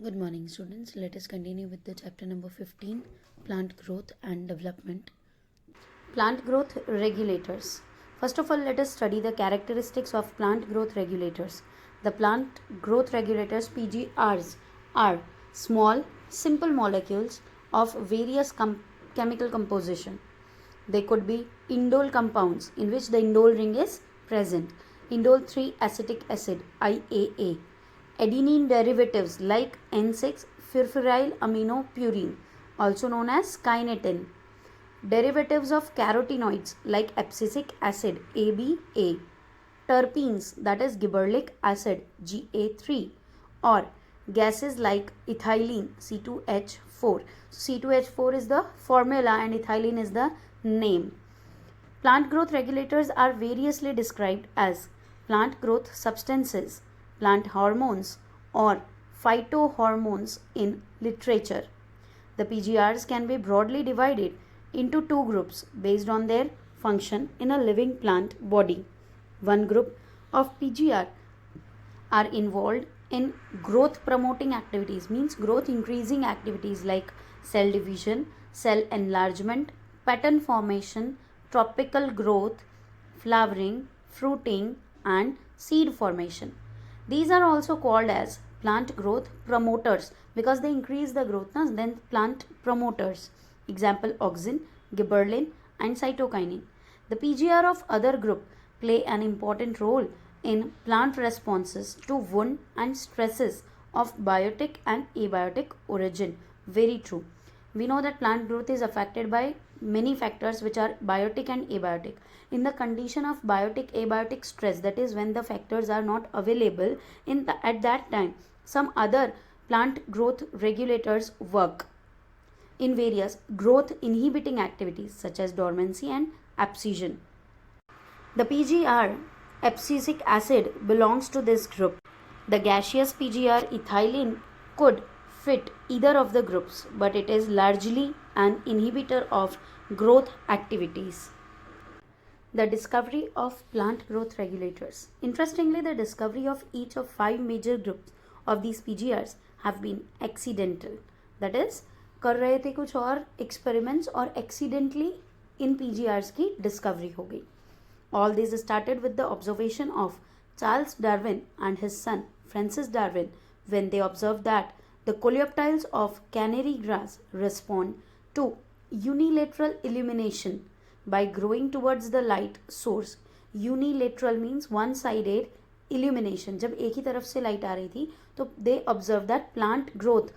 Good morning, students. Let us continue with the chapter number 15, Plant Growth and Development. Plant growth regulators. First of all, let us study the characteristics of plant growth regulators. The plant growth regulators PGRs are small, simple molecules of various chemical composition. They could be indole compounds in which the indole ring is present. Indole 3 acetic acid IAA. Adenine derivatives like N6 furfuryl aminopurine, also known as kinetin. Derivatives of carotenoids like abscisic acid ABA. Terpenes, that is gibberellic acid GA3, or gases like ethylene C2H4. C2H4 is the formula and ethylene is the name. Plant growth regulators are variously described as plant growth substances, plant hormones, or phytohormones in literature. The PGRs can be broadly divided into two groups based on their function in a living plant body. One group of PGR are involved in growth promoting activities, means growth increasing activities like cell division, cell enlargement, pattern formation, tropical growth, flowering, fruiting, and seed formation. These are also called as plant growth promoters because they increase the growth, then plant promoters. Example auxin, gibberellin, and cytokinin. The PGR of other group play an important role in plant responses to wound and stresses of biotic and abiotic origin. Very true. We know that plant growth is affected by many factors which are biotic and abiotic. In the condition of biotic abiotic stress, that is when the factors are not available at that time, some other plant growth regulators work in various growth inhibiting activities such as dormancy and abscission. The PGR abscisic acid belongs to this group. The gaseous PGR ethylene could fit either of the groups, but it is largely an inhibitor of growth activities. The discovery of plant growth regulators. Interestingly, the discovery of each of 5 major groups of these PGRs have been accidental. That is, कर रहे थे कुछ और experiments और accidentally इन PGRs की discovery हो गई. All this started with the observation of Charles Darwin and his son Francis Darwin when they observed that the coleoptiles of canary grass respond to unilateral illumination by growing towards the light source. Unilateral means one-sided illumination. जब एक ही तरफ से light आ रही थी तो they observed that plant growth,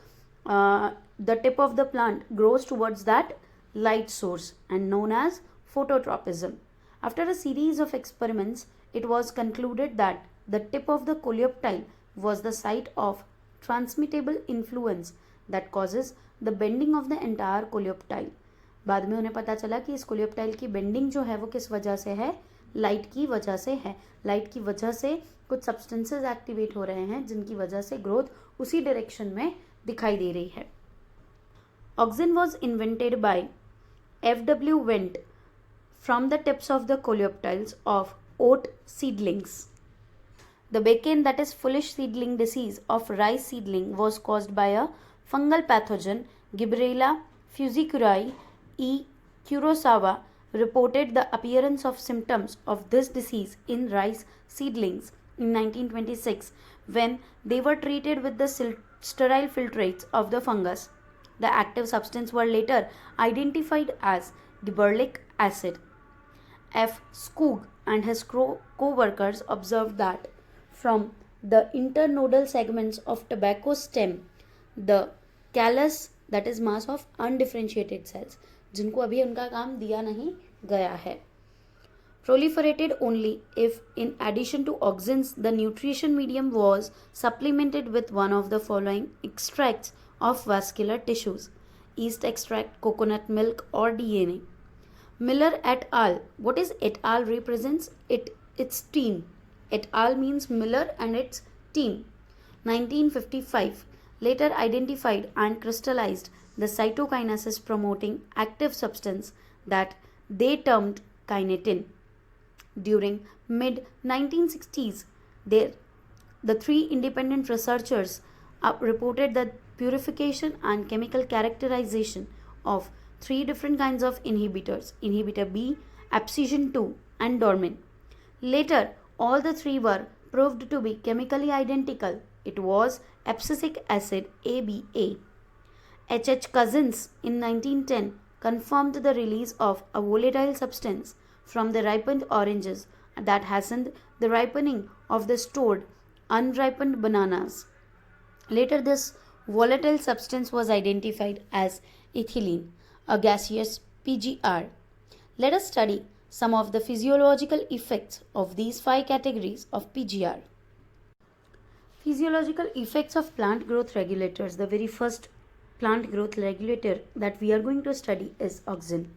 the tip of the plant grows towards that light source and known as phototropism. After a series of experiments, it was concluded that the tip of the coleoptile was the site of transmittable influence that causes the bending of the entire coleoptile. बाद में उन्हें पता चला कि इस coleoptile की bending जो है वो किस वजह से है, लाइट की वजह से है. लाइट की वजह से कुछ सब्सटेंसेस एक्टिवेट हो रहे हैं जिनकी वजह से ग्रोथ उसी डायरेक्शन में दिखाई दे रही है. Auxin was invented by F.W. Wendt from the tips of the coleoptiles of oat seedlings. The bacon, that is foolish seedling disease of rice seedling, was caused by a fungal pathogen. Gibberella fusiculae E. Kurosawa reported the appearance of symptoms of this disease in rice seedlings in 1926 when they were treated with the sterile filtrates of the fungus. The active substance were later identified as gibberellic acid. F. Skoog and his co-workers observed that from the internodal segments of tobacco stem, the callus, that is mass of undifferentiated cells, जिनको अभी उनका काम दिया नहीं गया है, proliferated only if in addition to auxins the nutrition medium was supplemented with one of the following extracts of vascular tissues: yeast extract, coconut milk, or DNA. Miller et al. What is et al. Represents its team. Et al. Means Miller and its team. 1955 later identified and crystallized the cytokinesis promoting active substance that they termed kinetin. During mid 1960s, the three independent researchers reported the purification and chemical characterization of three different kinds of inhibitors: inhibitor B, abscission 2, and dormin. Later, all the three were proved to be chemically identical. It was abscisic acid ABA. H. Cousins in 1910 confirmed the release of a volatile substance from the ripened oranges that hastened the ripening of the stored unripened bananas. Later, this volatile substance was identified as ethylene, a gaseous PGR. Let us study some of the physiological effects of these five categories of PGR. Physiological effects of plant growth regulators. The very first plant growth regulator that we are going to study is auxin.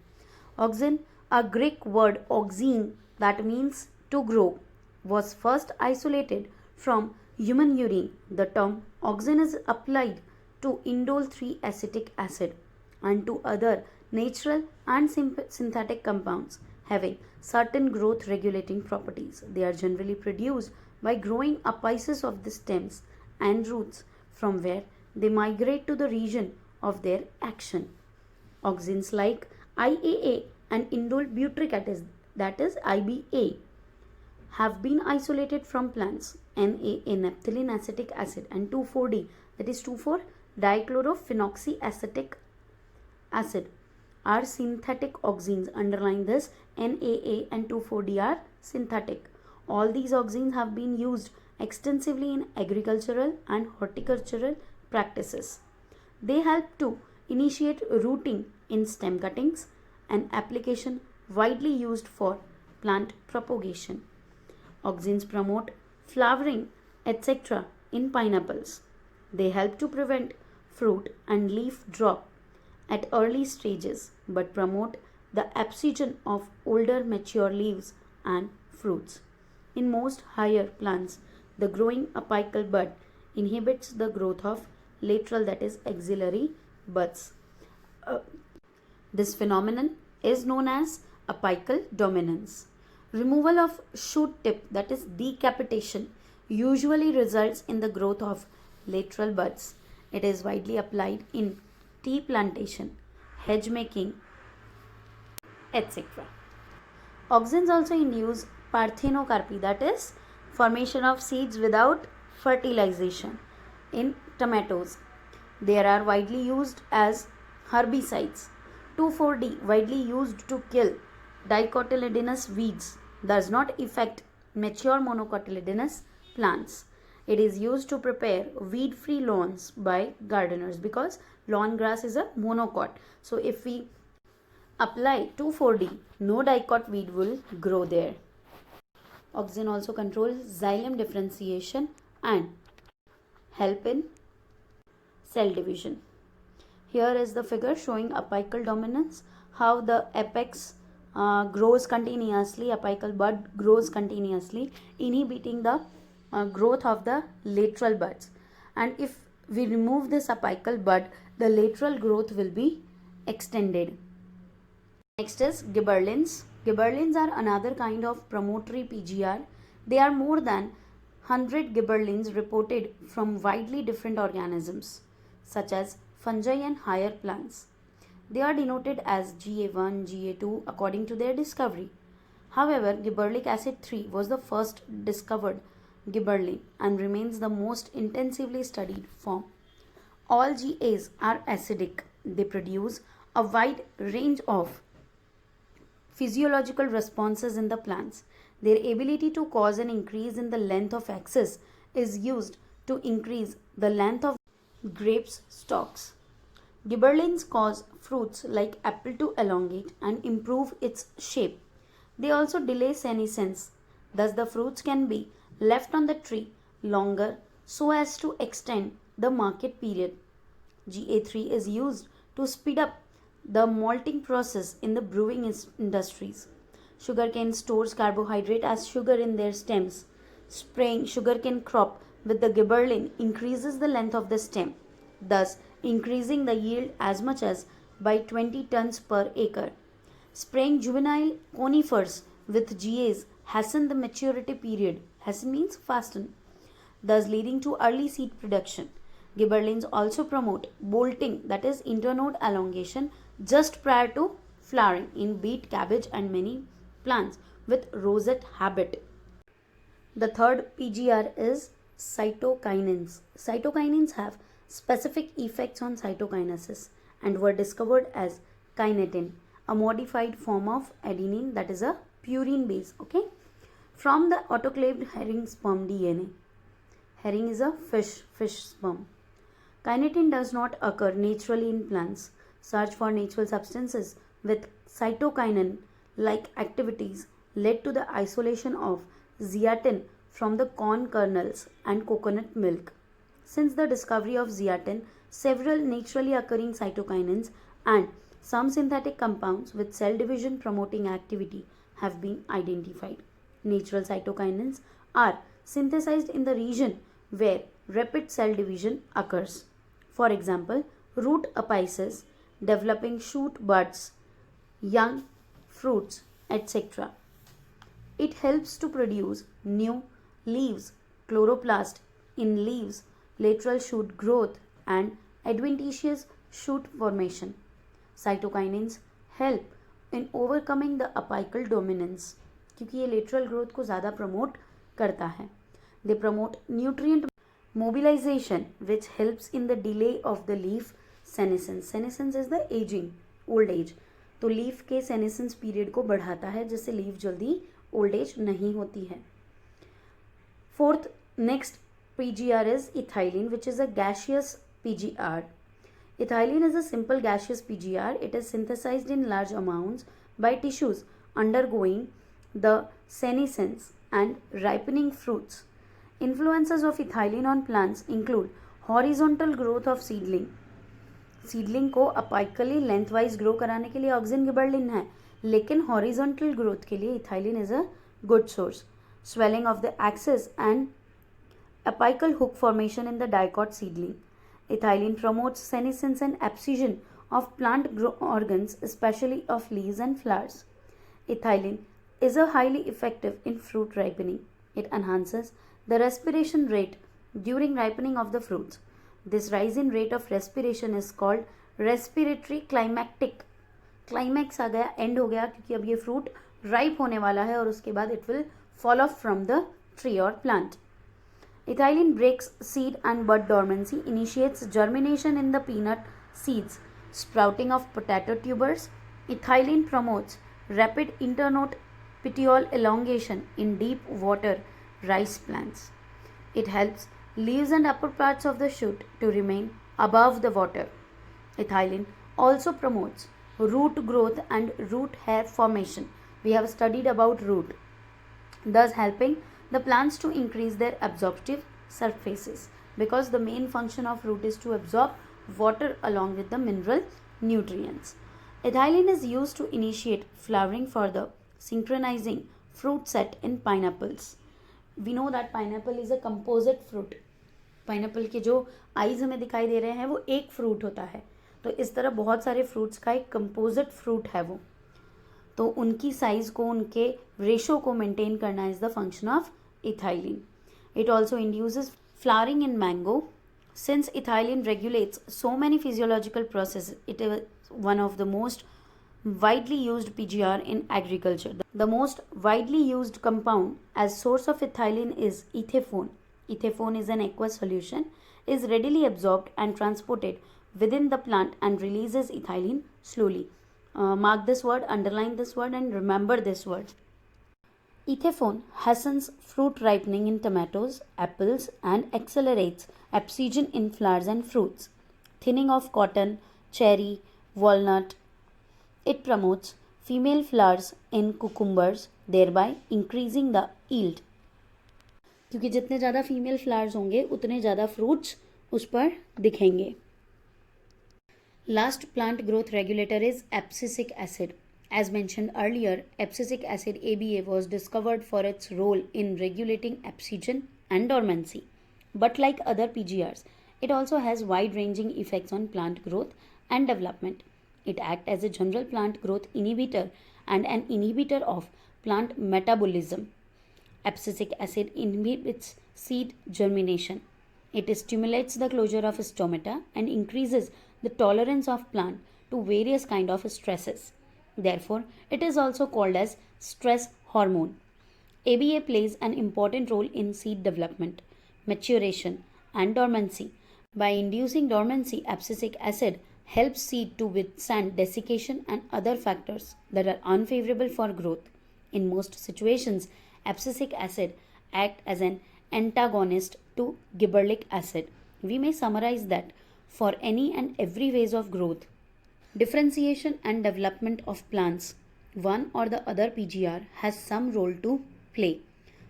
Auxin, a Greek word auxine that means to grow, was first isolated from human urine. The term auxin is applied to indole 3-acetic acid and to other natural and synthetic compounds having certain growth regulating properties. They are generally produced by growing apices of the stems and roots from where they migrate to the region of their action. Auxins like IAA and indole butyric acid, that is IBA, have been isolated from plants. NAA, naphthalene acetic acid, and 2,4-D, that is 2,4-dichlorophenoxyacetic acid, are synthetic auxins. Underline this: NAA and 2,4-D are synthetic. All these auxins have been used extensively in agricultural and horticultural practices. They help to initiate rooting in stem cuttings, an application widely used for plant propagation. Auxins promote flowering, etc. in pineapples. They help to prevent fruit and leaf drop at early stages but promote the abscission of older mature leaves and fruits. In most higher plants, the growing apical bud inhibits the growth of lateral, that is axillary buds. This phenomenon is known as apical dominance. Removal of shoot tip, that is decapitation, usually results in the growth of lateral buds. It is widely applied in tea plantation, hedge making, etc. Auxins also induce parthenocarpy, that is formation of seeds without fertilization, in tomatoes. They are widely used as herbicides. 2,4-D, widely used to kill dicotyledonous weeds, does not affect mature monocotyledonous plants. It is used to prepare weed-free lawns by gardeners because lawn grass is a monocot. So if we apply 2,4-D, no dicot weed will grow there. Auxin also controls xylem differentiation and help in cell division. Here is the figure showing apical dominance, how the apex grows continuously, apical bud grows continuously, inhibiting the growth of the lateral buds. And if we remove this apical bud, the lateral growth will be extended. Next is gibberellins. Gibberellins are another kind of promotory PGR. There are more than 100 gibberellins reported from widely different organisms, such as fungi and higher plants. They are denoted as GA1, GA2 according to their discovery. However, gibberellic acid 3 was the first discovered gibberellin and remains the most intensively studied form. All GAs are acidic. They produce a wide range of physiological responses in the plants. Their ability to cause an increase in the length of axis is used to increase the length of grapes stalks. Gibberellins cause fruits like apple to elongate and improve its shape. They also delay senescence. Thus, the fruits can be left on the tree longer so as to extend the market period. GA3 is used to speed up the malting process in the brewing industries. Sugarcane stores carbohydrate as sugar in their stems. Spraying sugarcane crop with the gibberellin increases the length of the stem, thus increasing the yield as much as by 20 tons per acre. Spraying juvenile conifers with GAs hasten the maturity period. Hasten means fasten, thus leading to early seed production. Gibberellins also promote bolting, that is internode elongation, just prior to flowering in beet, cabbage and many plants with rosette habit. The third PGR is cytokinins. Cytokinins have specific effects on cytokinesis and were discovered as kinetin, a modified form of adenine, that is a purine base, okay, from the autoclaved herring sperm DNA. Herring is a fish sperm. Kinetin does not occur naturally in plants. Search for natural substances with cytokinin like activities led to the isolation of zeatin from the corn kernels and coconut milk. Since the discovery of zeatin, several naturally occurring cytokinins and some synthetic compounds with cell division promoting activity have been identified. Natural cytokinins are synthesized in the region where rapid cell division occurs. For example, root apices, developing shoot buds, young fruits, etc. It helps to produce new leaves, chloroplast in leaves, lateral shoot growth and adventitious shoot formation. Cytokinins help in overcoming the apical dominance क्योंकि ये lateral growth को ज़्यादा promote करता है. They promote nutrient mobilization which helps in the delay of the leaf senescence. Senescence is the aging, old age. तो leaf के senescence period को बढ़ाता है जिससे लीफ जल्दी old age नहीं होती है. Fourth, next PGR is ethylene, which is a gaseous PGR. Ethylene is a simple gaseous PGR. It is synthesized in large amounts by tissues undergoing the senescence and ripening fruits. Influences of ethylene on plants include horizontal growth of seedling. Seedling को अपाइकली lengthwise grow कराने के लिए auxin gibberellin है, लेकिन horizontal growth के लिए ethylene is a good source. Swelling of the axis and apical hook formation in the dicot seedling. Ethylene promotes senescence and abscission of plant organs, especially of leaves and flowers. Ethylene is a highly effective in fruit ripening. It enhances the respiration rate during ripening of the fruits. This rise in rate of respiration is called respiratory climactic. Climax आ गया, end हो गया, क्योंकि अब ये fruit ripe होने वाला है और उसके बाद it will fall of from the tree और plant. Ethylene breaks seed and bud dormancy, initiates germination in the peanut seeds, sprouting of potato tubers. Ethylene promotes rapid internode petiole elongation in deep water rice plants. It helps leaves and upper parts of the shoot to remain above the water. Ethylene also promotes root growth and root hair formation. We have studied about root, thus helping the plants to increase their absorptive surfaces, because the main function of root is to absorb water along with the mineral nutrients. Ethylene is used to initiate flowering for the synchronizing fruit set in pineapples. We know that pineapple is a composite fruit. Pineapple के जो eyes हमें दिखाई दे रहे हैं वो एक fruit होता है, तो इस तरह बहुत सारे फ्रूट्स का एक कंपोजिट फ्रूट है वो, तो उनकी साइज को, उनके रेशो को मेंटेन करना is the function of ethylene. It also induces flowering in mango. Since ethylene regulates so many physiological processes, it is one of the most widely used PGR in agriculture. The most widely used compound as source of ethylene is ethaphone. Ethaphone is an aqueous solution, is readily absorbed and transported within the plant and releases ethylene slowly. Mark this word, underline this word and remember this word. Ethaphone hastens fruit ripening in tomatoes, apples and accelerates abscission in flowers and fruits. Thinning of cotton, cherry, walnut. It promotes female flowers in cucumbers, thereby increasing the yield. क्योंकि जितने ज़्यादा female flowers होंगे उतने ज़्यादा fruits उस पर दिखेंगे. Last plant growth regulator is abscisic acid. As mentioned earlier, abscisic acid ABA was discovered for its role in regulating abscission and dormancy. But like other PGRs, it also has wide-ranging effects on plant growth and development. It acts as a general plant growth inhibitor and an inhibitor of plant metabolism. Abscisic acid inhibits seed germination. It stimulates the closure of stomata and increases the tolerance of plant to various kind of stresses. Therefore, it is also called as stress hormone. ABA plays an important role in seed development, maturation, and dormancy. By inducing dormancy, abscisic acid helps seed to withstand desiccation and other factors that are unfavorable for growth. In most situations, abscisic acid act as an antagonist to gibberellic acid. We may summarize that for any and every ways of growth, differentiation and development of plants, one or the other PGR has some role to play.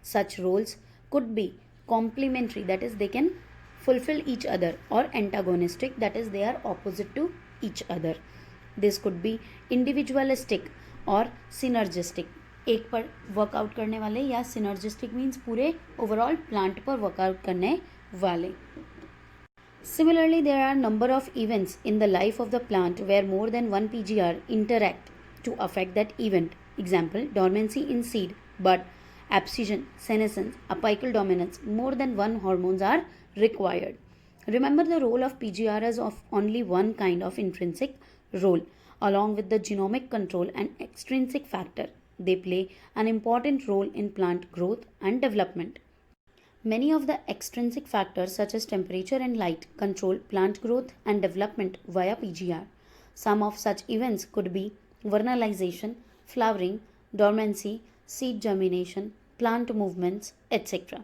Such roles could be complementary, that is, they can fulfill each other, or antagonistic, that is, they are opposite to each other. This could be individualistic और synergistic. एक पर workout करने वाले, या synergistic means पूरे overall plant पर workout करने वाले. Similarly, there are a number of events in the life of the plant where more than one PGR interact to affect that event. Example, dormancy in seed, bud, abscission, senescence, apical dominance. More than one hormones are required. Remember, the role of PGR is of only one kind of intrinsic role, along with the genomic control and extrinsic factor. They play an important role in plant growth and development. Many of the extrinsic factors such as temperature and light control plant growth and development via PGR. Some of such events could be vernalization, flowering, dormancy, seed germination, plant movements, etc.